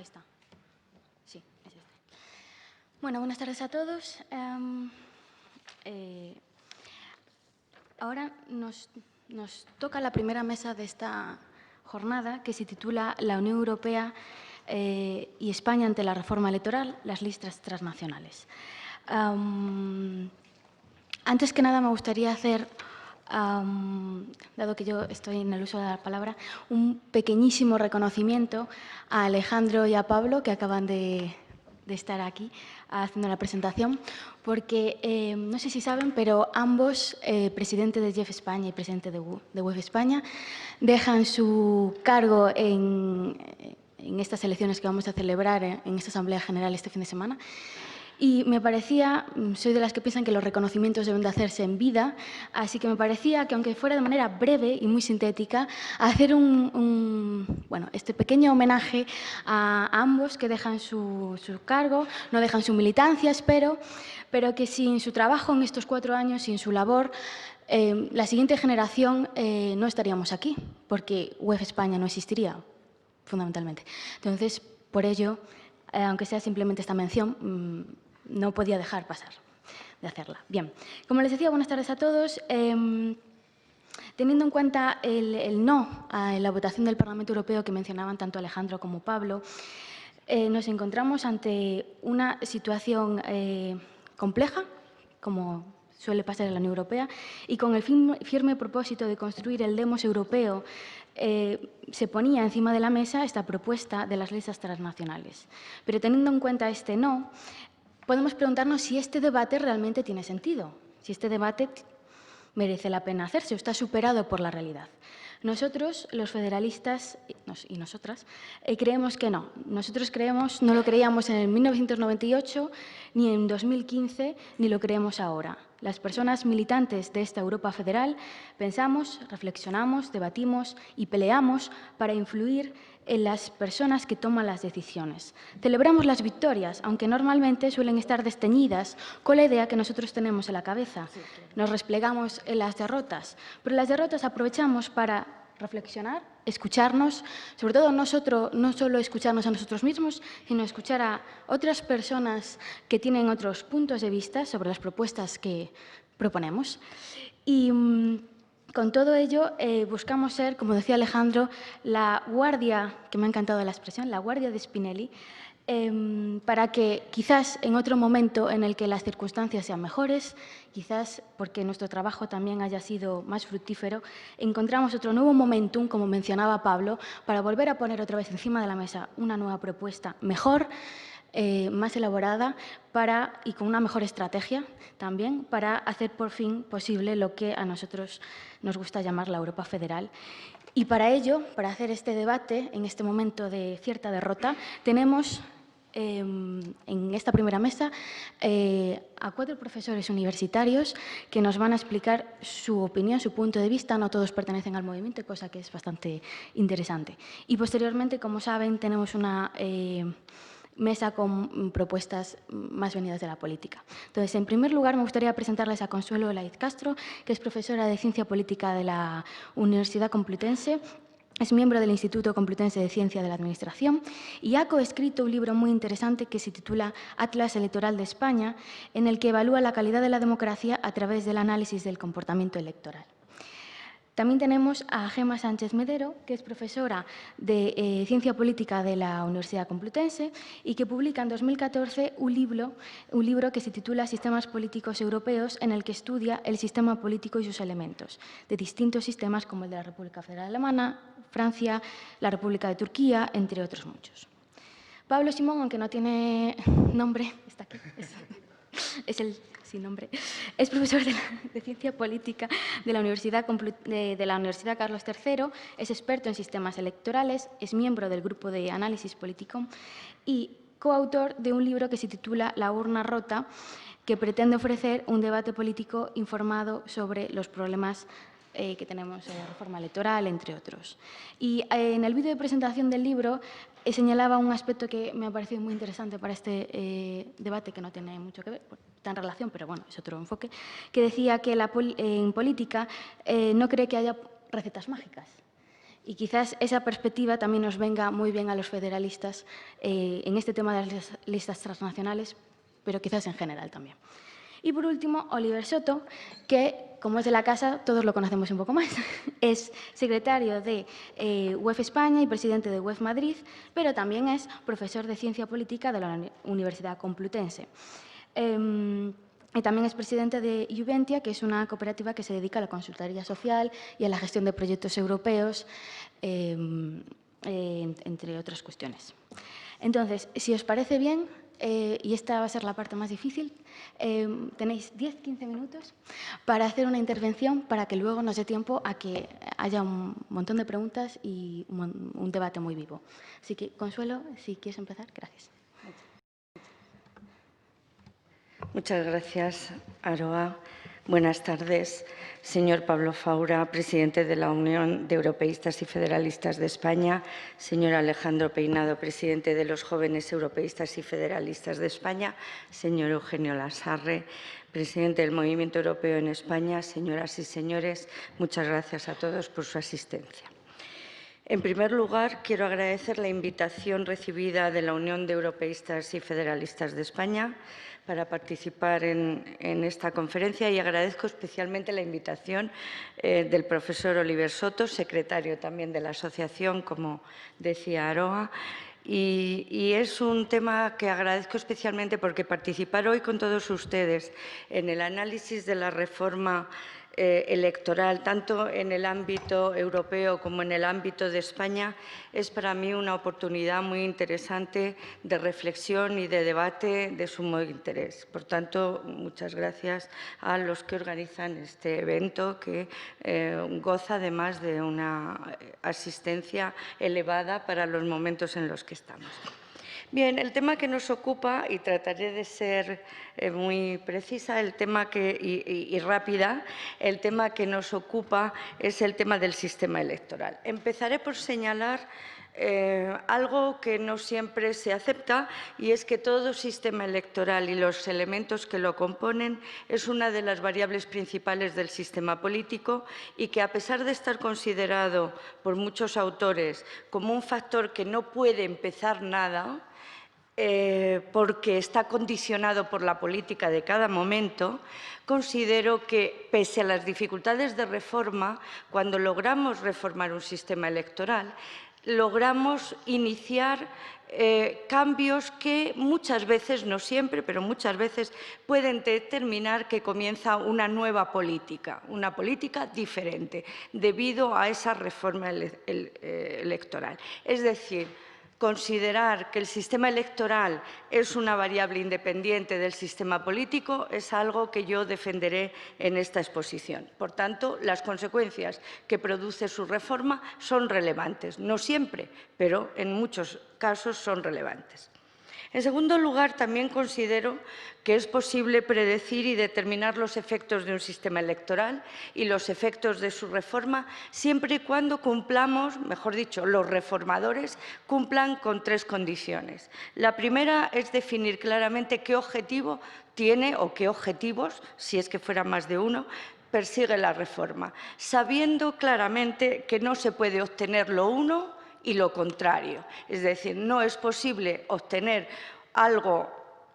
Ahí está. Sí, es este. Bueno, buenas tardes a todos. Ahora nos toca la primera mesa de esta jornada, que se titula La Unión Europea y España ante la reforma electoral, las listas transnacionales. Antes que nada me gustaría hacer, dado que yo estoy en el uso de la palabra, un pequeñísimo reconocimiento a Alejandro y a Pablo, que acaban de estar aquí haciendo la presentación, porque no sé si saben, pero ambos, presidente de Jeff España y presidente de WEF España, dejan su cargo en estas elecciones que vamos a celebrar en esta Asamblea General este fin de semana. Y me parecía, soy de las que piensan que los reconocimientos deben de hacerse en vida, así que me parecía que, aunque fuera de manera breve y muy sintética, hacer este pequeño homenaje a ambos que dejan su cargo, no dejan su militancia, espero, pero que sin su trabajo en estos 4 años, sin su labor, la siguiente generación no estaríamos aquí, porque WEF España no existiría, fundamentalmente. Entonces, por ello, aunque sea simplemente esta mención, no podía dejar pasar de hacerla. Bien, como les decía, buenas tardes a todos. Teniendo en cuenta el no a la votación del Parlamento Europeo que mencionaban tanto Alejandro como Pablo, nos encontramos ante una situación compleja, como suele pasar en la Unión Europea, y con el firme propósito de construir el demos europeo, se ponía encima de la mesa esta propuesta de las listas transnacionales. Pero teniendo en cuenta este no, podemos preguntarnos si este debate realmente tiene sentido, si este debate merece la pena hacerse o está superado por la realidad. Nosotros, los federalistas y nosotras, creemos que no. Nosotros no lo creíamos en 1998, ni en 2015, ni lo creemos ahora. Las personas militantes de esta Europa federal pensamos, reflexionamos, debatimos y peleamos para influir en las personas que toman las decisiones. Celebramos las victorias, aunque normalmente suelen estar desteñidas con la idea que nosotros tenemos en la cabeza. Nos replegamos en las derrotas, pero las derrotas aprovechamos para reflexionar, escucharnos, sobre todo no solo escucharnos a nosotros mismos, sino escuchar a otras personas que tienen otros puntos de vista sobre las propuestas que proponemos. Y con todo ello, buscamos ser, como decía Alejandro, la guardia, que me ha encantado la expresión, la guardia de Spinelli, para que quizás en otro momento en el que las circunstancias sean mejores, quizás porque nuestro trabajo también haya sido más fructífero, encontramos otro nuevo momentum, como mencionaba Pablo, para volver a poner otra vez encima de la mesa una nueva propuesta mejor, más elaborada y con una mejor estrategia también para hacer por fin posible lo que a nosotros nos gusta llamar la Europa federal. Y para ello, para hacer este debate en este momento de cierta derrota, tenemos en esta primera mesa a 4 profesores universitarios que nos van a explicar su opinión, su punto de vista. No todos pertenecen al movimiento, cosa que es bastante interesante. Y posteriormente, como saben, tenemos una mesa con propuestas más venidas de la política. Entonces, en primer lugar, me gustaría presentarles a Consuelo Laiz Castro, que es profesora de Ciencia Política de la Universidad Complutense. Es miembro del Instituto Complutense de Ciencia de la Administración y ha coescrito un libro muy interesante que se titula Atlas Electoral de España, en el que evalúa la calidad de la democracia a través del análisis del comportamiento electoral. También tenemos a Gemma Sánchez Medero, que es profesora de Ciencia Política de la Universidad Complutense y que publica en 2014 un libro que se titula Sistemas Políticos Europeos, en el que estudia el sistema político y sus elementos de distintos sistemas como el de la República Federal Alemana, Francia, la República de Turquía, entre otros muchos. Pablo Simón, aunque no tiene nombre, está aquí, es el sin nombre, es profesor de Ciencia Política de la Universidad Carlos III, es experto en sistemas electorales, es miembro del Grupo de Análisis Político y coautor de un libro que se titula La urna rota, que pretende ofrecer un debate político informado sobre los problemas que tenemos en la reforma electoral, entre otros. Y en el vídeo de presentación del libro señalaba un aspecto que me ha parecido muy interesante para este debate, que no tiene mucho que ver, está en relación, pero bueno, es otro enfoque, que decía que en política no cree que haya recetas mágicas. Y quizás esa perspectiva también nos venga muy bien a los federalistas en este tema de las listas transnacionales, pero quizás en general también. Y por último, Oliver Soto, que, como es de la casa, todos lo conocemos un poco más. Es secretario de UEF España y presidente de UEF Madrid, pero también es profesor de Ciencia Política de la Universidad Complutense. Y también es presidente de Juventia, que es una cooperativa que se dedica a la consultoría social y a la gestión de proyectos europeos, entre otras cuestiones. Entonces, si os parece bien, y esta va a ser la parte más difícil, tenéis 10-15 minutos para hacer una intervención para que luego nos dé tiempo a que haya un montón de preguntas y un debate muy vivo. Así que, Consuelo, si quieres empezar, gracias. Muchas gracias, Aroa. Buenas tardes, señor Pablo Faura, presidente de la Unión de Europeístas y Federalistas de España, señor Alejandro Peinado, presidente de los Jóvenes Europeístas y Federalistas de España, señor Eugenio Lasarre, presidente del Movimiento Europeo en España, señoras y señores, muchas gracias a todos por su asistencia. En primer lugar, quiero agradecer la invitación recibida de la Unión de Europeístas y Federalistas de España para participar en esta conferencia y agradezco especialmente la invitación del profesor Oliver Soto, secretario también de la asociación, como decía Aroa. Y es un tema que agradezco especialmente porque participar hoy con todos ustedes en el análisis de la reforma electoral, tanto en el ámbito europeo como en el ámbito de España, es para mí una oportunidad muy interesante de reflexión y de debate de sumo interés. Por tanto, muchas gracias a los que organizan este evento, que goza además de una asistencia elevada para los momentos en los que estamos. Bien, el tema que nos ocupa, y trataré de ser muy precisa y rápida, el tema que nos ocupa es el tema del sistema electoral. Empezaré por señalar algo que no siempre se acepta, y es que todo sistema electoral y los elementos que lo componen es una de las variables principales del sistema político y que, a pesar de estar considerado por muchos autores como un factor que no puede empezar nada, porque está condicionado por la política de cada momento, considero que, pese a las dificultades de reforma, cuando logramos reformar un sistema electoral, logramos iniciar cambios que muchas veces, no siempre, pero muchas veces pueden determinar que comienza una nueva política, una política diferente, debido a esa reforma electoral. Es decir, considerar que el sistema electoral es una variable independiente del sistema político es algo que yo defenderé en esta exposición. Por tanto, las consecuencias que produce su reforma son relevantes. No siempre, pero en muchos casos son relevantes. En segundo lugar, también considero que es posible predecir y determinar los efectos de un sistema electoral y los efectos de su reforma siempre y cuando cumplamos, mejor dicho, los reformadores cumplan con tres condiciones. La primera es definir claramente qué objetivo tiene o qué objetivos, si es que fuera más de uno, persigue la reforma, sabiendo claramente que no se puede obtener lo uno y lo contrario. Es decir, no es posible obtener algo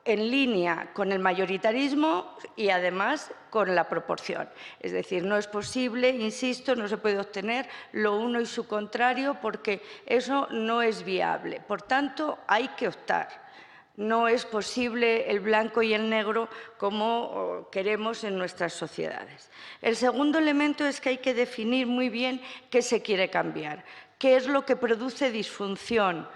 en línea con el mayoritarismo y, además, con la proporción. Es decir, no es posible, insisto, no se puede obtener lo uno y su contrario porque eso no es viable. Por tanto, hay que optar. No es posible el blanco y el negro como queremos en nuestras sociedades. El segundo elemento es que hay que definir muy bien qué se quiere cambiar, qué es lo que produce disfunción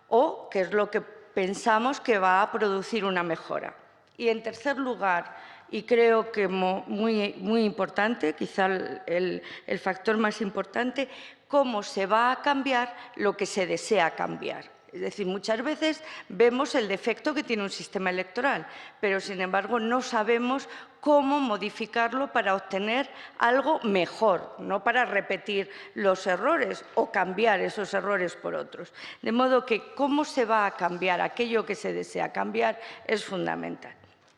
o qué es lo que pensamos que va a producir una mejora. Y, en tercer lugar, y creo que muy importante, quizá el factor más importante, cómo se va a cambiar lo que se desea cambiar. Es decir, muchas veces vemos el defecto que tiene un sistema electoral, pero, sin embargo, no sabemos cómo modificarlo para obtener algo mejor, no para repetir los errores o cambiar esos errores por otros. De modo que cómo se va a cambiar aquello que se desea cambiar es fundamental.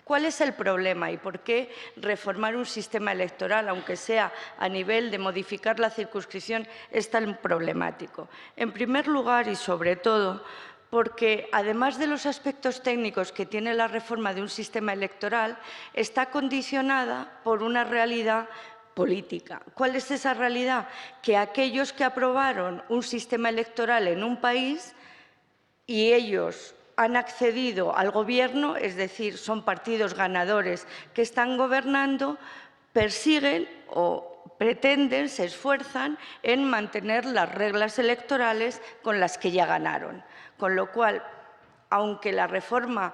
¿Cuál es el problema y por qué reformar un sistema electoral, aunque sea a nivel de modificar la circunscripción, es tan problemático? En primer lugar y sobre todo, porque además de los aspectos técnicos que tiene la reforma de un sistema electoral, está condicionada por una realidad política. ¿Cuál es esa realidad? Que aquellos que aprobaron un sistema electoral en un país y ellos han accedido al gobierno, es decir, son partidos ganadores que están gobernando, persiguen o pretenden, se esfuerzan en mantener las reglas electorales con las que ya ganaron. Con lo cual, aunque la reforma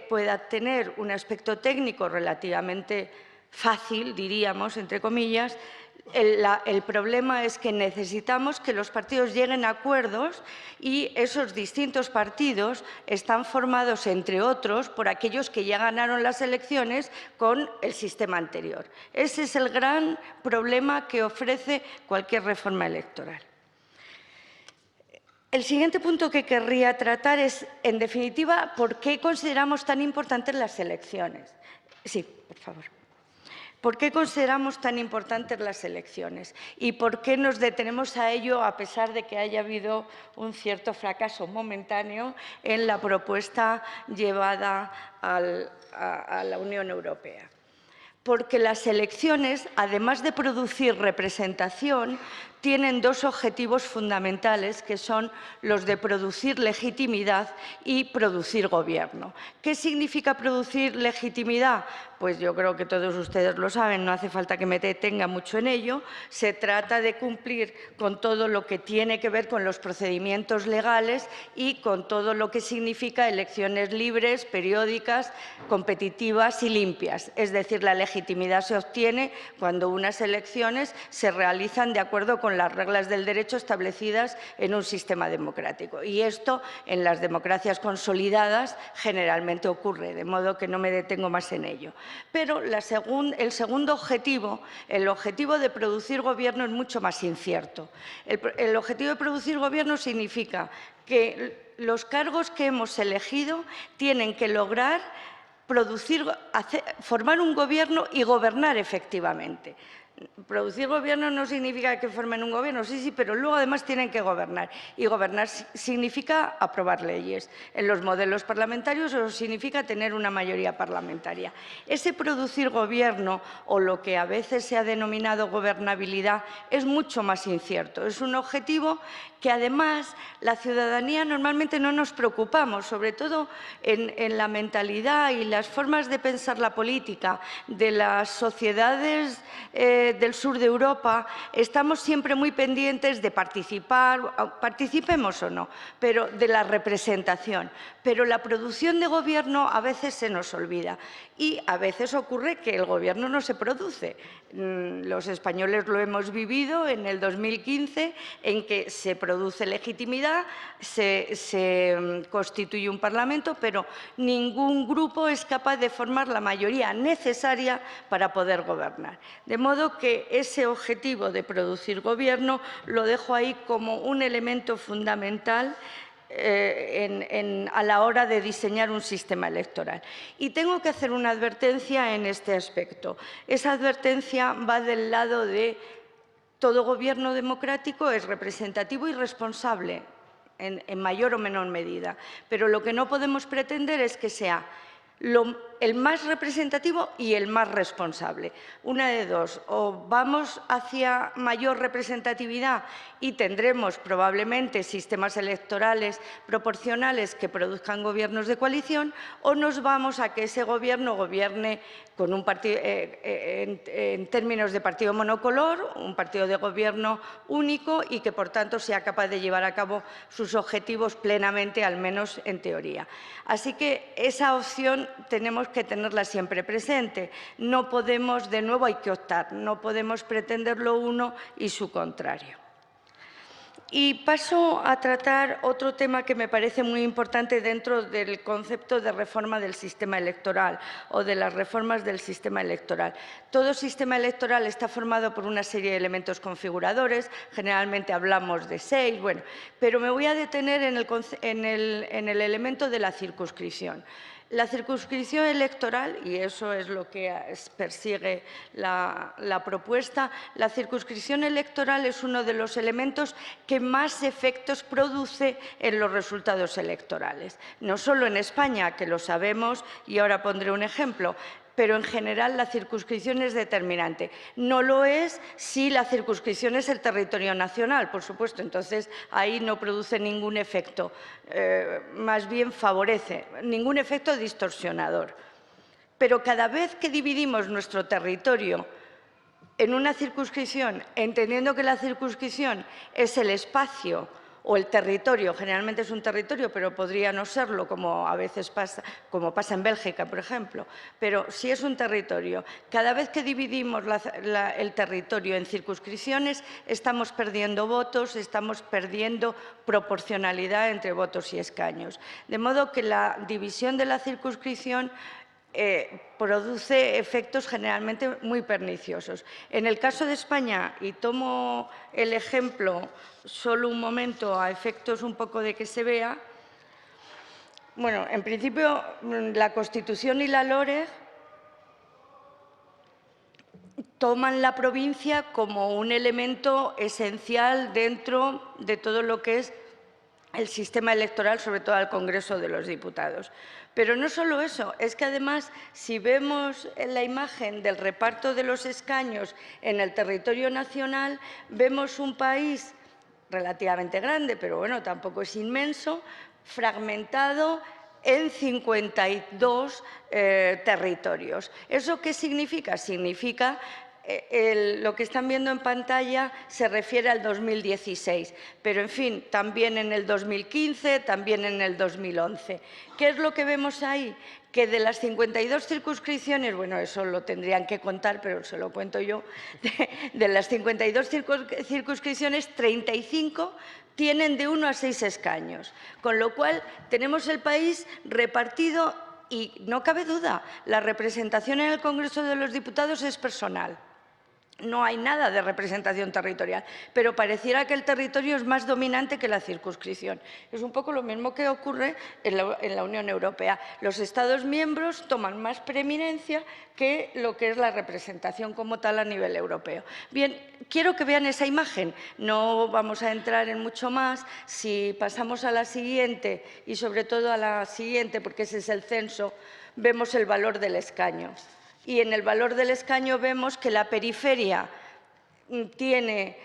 pueda tener un aspecto técnico relativamente fácil, diríamos, entre comillas, el problema es que necesitamos que los partidos lleguen a acuerdos y esos distintos partidos están formados, entre otros, por aquellos que ya ganaron las elecciones con el sistema anterior. Ese es el gran problema que ofrece cualquier reforma electoral. El siguiente punto que querría tratar es, en definitiva, ¿por qué consideramos tan importantes las elecciones? Sí, por favor. ¿Por qué consideramos tan importantes las elecciones? ¿Y por qué nos detenemos a ello a pesar de que haya habido un cierto fracaso momentáneo en la propuesta llevada a la Unión Europea? Porque las elecciones, además de producir representación, tienen dos objetivos fundamentales, que son los de producir legitimidad y producir gobierno. ¿Qué significa producir legitimidad? Pues yo creo que todos ustedes lo saben, no hace falta que me detenga mucho en ello. Se trata de cumplir con todo lo que tiene que ver con los procedimientos legales y con todo lo que significa elecciones libres, periódicas, competitivas y limpias. Es decir, la legitimidad se obtiene cuando unas elecciones se realizan de acuerdo con las reglas del derecho establecidas en un sistema democrático. Y esto en las democracias consolidadas generalmente ocurre, de modo que no me detengo más en ello. Pero el segundo objetivo, el objetivo de producir gobierno, es mucho más incierto. El objetivo de producir gobierno significa que los cargos que hemos elegido tienen que lograr formar un gobierno y gobernar efectivamente. Producir gobierno no significa que formen un gobierno, sí, pero luego además tienen que gobernar. Y gobernar significa aprobar leyes. En los modelos parlamentarios eso significa tener una mayoría parlamentaria. Ese producir gobierno, o lo que a veces se ha denominado gobernabilidad, es mucho más incierto. Es un objetivo que además la ciudadanía normalmente no nos preocupamos, sobre todo en la mentalidad y las formas de pensar la política de las sociedades del sur de Europa. Estamos siempre muy pendientes de participar, participemos o no, pero de la representación. Pero la producción de gobierno a veces se nos olvida y a veces ocurre que el gobierno no se produce. Los españoles lo hemos vivido en el 2015, en que se produce legitimidad, se constituye un Parlamento, pero ningún grupo es capaz de formar la mayoría necesaria para poder gobernar. De modo que ese objetivo de producir gobierno lo dejo ahí como un elemento fundamental a la hora de diseñar un sistema electoral. Y tengo que hacer una advertencia en este aspecto. Esa advertencia va del lado de todo gobierno democrático es representativo y responsable en mayor o menor medida, pero lo que no podemos pretender es que sea el más representativo y el más responsable. Una de dos, o vamos hacia mayor representatividad y tendremos probablemente sistemas electorales proporcionales que produzcan gobiernos de coalición, o nos vamos a que ese gobierno gobierne con un partido, en términos de partido monocolor, un partido de gobierno único y que, por tanto, sea capaz de llevar a cabo sus objetivos plenamente, al menos en teoría. Así que esa opción tenemos que tenerla siempre presente. No podemos, de nuevo hay que optar, no podemos pretender lo uno y su contrario. Y paso a tratar otro tema que me parece muy importante dentro del concepto de reforma del sistema electoral o de las reformas del sistema electoral. Todo sistema electoral está formado por una serie de elementos configuradores, generalmente hablamos de 6, pero me voy a detener en el elemento de la circunscripción. La circunscripción electoral, y eso es lo que persigue la propuesta, la circunscripción electoral es uno de los elementos que más efectos produce en los resultados electorales. No solo en España, que lo sabemos, y ahora pondré un ejemplo, pero en general la circunscripción es determinante. No lo es si la circunscripción es el territorio nacional, por supuesto, entonces ahí no produce ningún efecto, más bien favorece, ningún efecto distorsionador. Pero cada vez que dividimos nuestro territorio en una circunscripción, entendiendo que la circunscripción es el espacio o el territorio, generalmente es un territorio, pero podría no serlo, como a veces pasa, como pasa en Bélgica, por ejemplo. Pero si es un territorio, cada vez que dividimos el territorio en circunscripciones, estamos perdiendo votos, estamos perdiendo proporcionalidad entre votos y escaños. De modo que la división de la circunscripción produce efectos generalmente muy perniciosos. En el caso de España, y tomo el ejemplo solo un momento a efectos un poco de que se vea, bueno, en principio la Constitución y la LOREG toman la provincia como un elemento esencial dentro de todo lo que es el sistema electoral, sobre todo al Congreso de los Diputados. Pero no solo eso, es que además, si vemos en la imagen del reparto de los escaños en el territorio nacional, vemos un país relativamente grande, pero bueno, tampoco es inmenso, fragmentado en 52 territorios. ¿Eso qué significa? Significa lo que están viendo en pantalla se refiere al 2016, pero en fin, también en el 2015, también en el 2011. ¿Qué es lo que vemos ahí? Que de las 52 circunscripciones, bueno, eso lo tendrían que contar, pero se lo cuento yo, de las 52 circunscripciones, 35 tienen de 1 a 6 escaños, con lo cual tenemos el país repartido y no cabe duda, la representación en el Congreso de los Diputados es personal. No hay nada de representación territorial, pero pareciera que el territorio es más dominante que la circunscripción. Es un poco lo mismo que ocurre en la Unión Europea. Los Estados miembros toman más preeminencia que lo que es la representación como tal a nivel europeo. Bien, quiero que vean esa imagen. No vamos a entrar en mucho más. Si pasamos a la siguiente, y sobre todo a la siguiente, porque ese es el censo, vemos el valor del escaño. Y en el valor del escaño vemos que la periferia tiene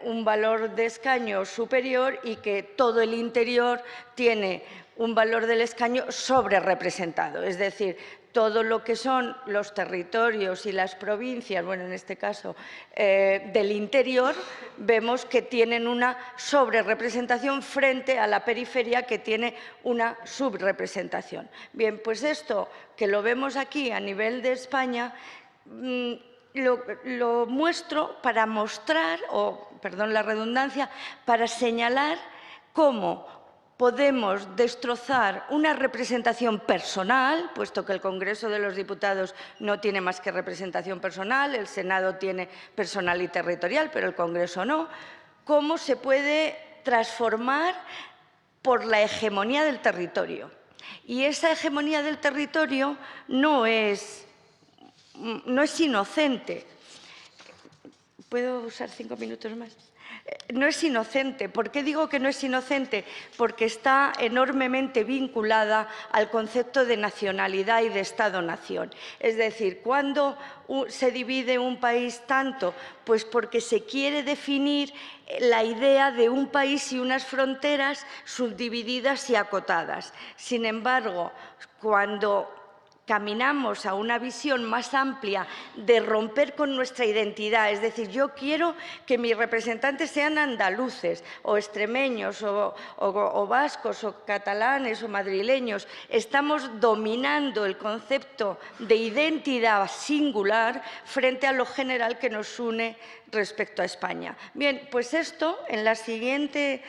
un valor de escaño superior y que todo el interior tiene un valor del escaño sobrerepresentado. Es decir, todo lo que son los territorios y las provincias, bueno, en este caso del interior, vemos que tienen una sobrerepresentación frente a la periferia que tiene una subrepresentación. Bien, pues esto que lo vemos aquí a nivel de España, lo muestro para mostrar, o perdón la redundancia, para señalar cómo podemos destrozar una representación personal, puesto que el Congreso de los Diputados no tiene más que representación personal, el Senado tiene personal y territorial, pero el Congreso no, cómo se puede transformar por la hegemonía del territorio. Y esa hegemonía del territorio no es inocente. ¿Puedo usar 5 minutos más? No es inocente. ¿Por qué digo que no es inocente? Porque está enormemente vinculada al concepto de nacionalidad y de Estado-nación. Es decir, ¿cuándo se divide un país tanto? Pues porque se quiere definir la idea de un país y unas fronteras subdivididas y acotadas. Sin embargo, cuando caminamos a una visión más amplia de romper con nuestra identidad, es decir, yo quiero que mis representantes sean andaluces o extremeños o vascos o catalanes o madrileños. Estamos dominando el concepto de identidad singular frente a lo general que nos une respecto a España. Bien, pues esto en la siguiente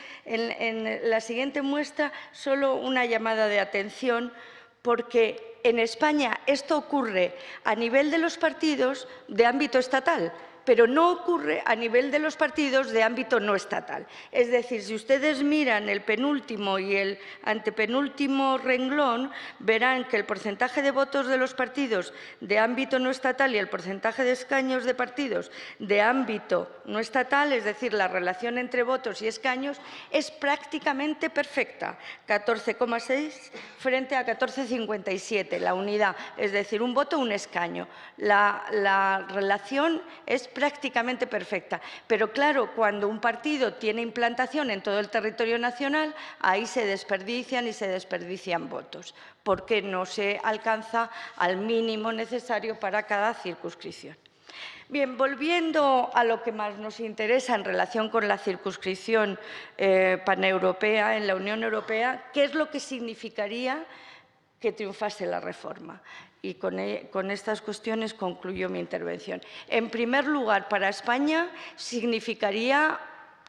muestra solo una llamada de atención, porque en España esto ocurre a nivel de los partidos de ámbito estatal, pero no ocurre a nivel de los partidos de ámbito no estatal. Es decir, si ustedes miran el penúltimo y el antepenúltimo renglón, verán que el porcentaje de votos de los partidos de ámbito no estatal y el porcentaje de escaños de partidos de ámbito no estatal, es decir, la relación entre votos y escaños, es prácticamente perfecta, 14,6 frente a 14,57, la unidad, es decir, un voto, un escaño. La relación es prácticamente perfecta, pero claro, cuando un partido tiene implantación en todo el territorio nacional, ahí se desperdician votos, porque no se alcanza al mínimo necesario para cada circunscripción. Bien, volviendo a lo que más nos interesa en relación con la circunscripción paneuropea en la Unión Europea, ¿qué es lo que significaría que triunfase la reforma? Y con estas cuestiones concluyo mi intervención. En primer lugar, para España significaría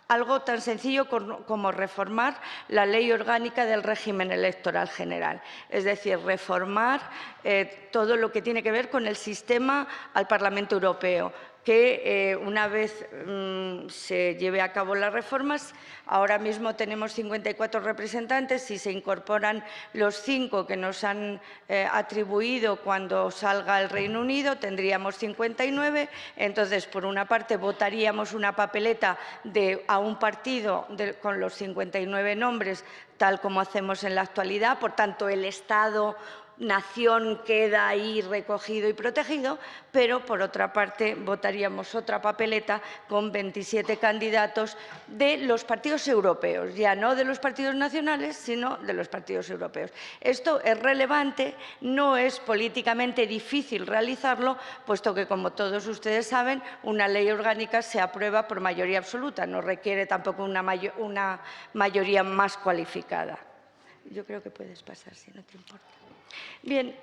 algo tan sencillo como reformar la Ley Orgánica del Régimen Electoral General, es decir, reformar todo lo que tiene que ver con el sistema al Parlamento Europeo, que una vez se lleve a cabo las reformas, ahora mismo tenemos 54 representantes, si se incorporan los 5 que nos han atribuido cuando salga el Reino Unido, tendríamos 59, entonces por una parte votaríamos una papeleta a un partido con los 59 nombres, tal como hacemos en la actualidad, por tanto el Estado nación queda ahí recogido y protegido, pero por otra parte votaríamos otra papeleta con 27 candidatos de los partidos europeos, ya no de los partidos nacionales, sino de los partidos europeos. Esto es relevante, no es políticamente difícil realizarlo, puesto que, como todos ustedes saben, una ley orgánica se aprueba por mayoría absoluta, no requiere tampoco una mayoría más cualificada. Yo creo que puedes pasar, si no te importa. Bien,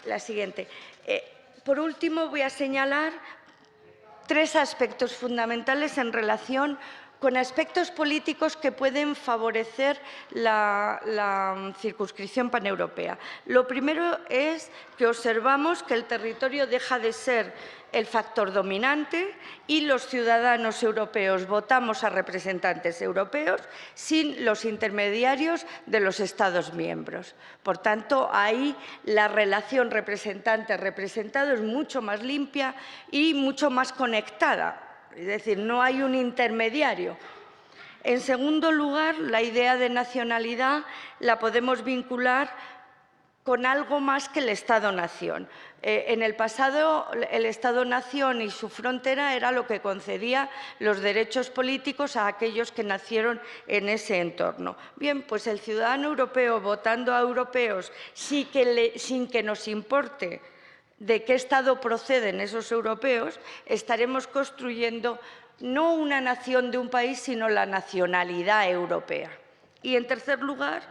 la siguiente. Por último, voy a señalar 3 aspectos fundamentales en relación con aspectos políticos que pueden favorecer la circunscripción paneuropea. Lo primero es que observamos que el territorio deja de ser el factor dominante y los ciudadanos europeos votamos a representantes europeos sin los intermediarios de los Estados miembros. Por tanto, ahí la relación representante-representado es mucho más limpia y mucho más conectada. Es decir, no hay un intermediario. En segundo lugar, la idea de nacionalidad la podemos vincular con algo más que el Estado-nación. En el pasado, el Estado-nación y su frontera era lo que concedía los derechos políticos a aquellos que nacieron en ese entorno. Bien, pues el ciudadano europeo votando a europeos sin que nos importe de qué Estado proceden esos europeos, estaremos construyendo no una nación de un país, sino la nacionalidad europea. Y, en tercer lugar,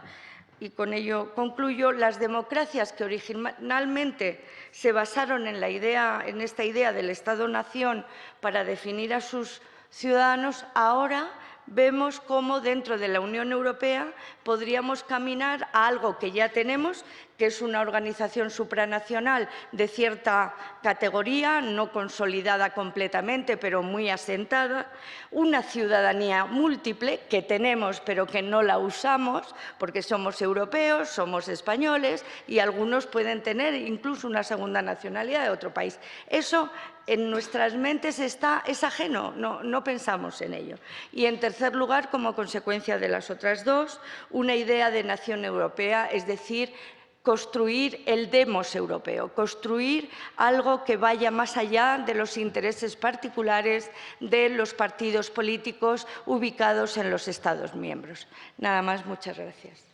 y con ello concluyo, las democracias que originalmente se basaron en esta idea del Estado-nación para definir a sus ciudadanos, ahora vemos cómo dentro de la Unión Europea podríamos caminar a algo que ya tenemos, que es una organización supranacional de cierta categoría, no consolidada completamente, pero muy asentada, una ciudadanía múltiple que tenemos pero que no la usamos porque somos europeos, somos españoles y algunos pueden tener incluso una segunda nacionalidad de otro país. Eso en nuestras mentes es ajeno, no pensamos en ello. Y en tercer lugar, como consecuencia de las otras dos, una idea de nación europea, es decir, construir el demos europeo, construir algo que vaya más allá de los intereses particulares de los partidos políticos ubicados en los Estados miembros. Nada más, muchas gracias.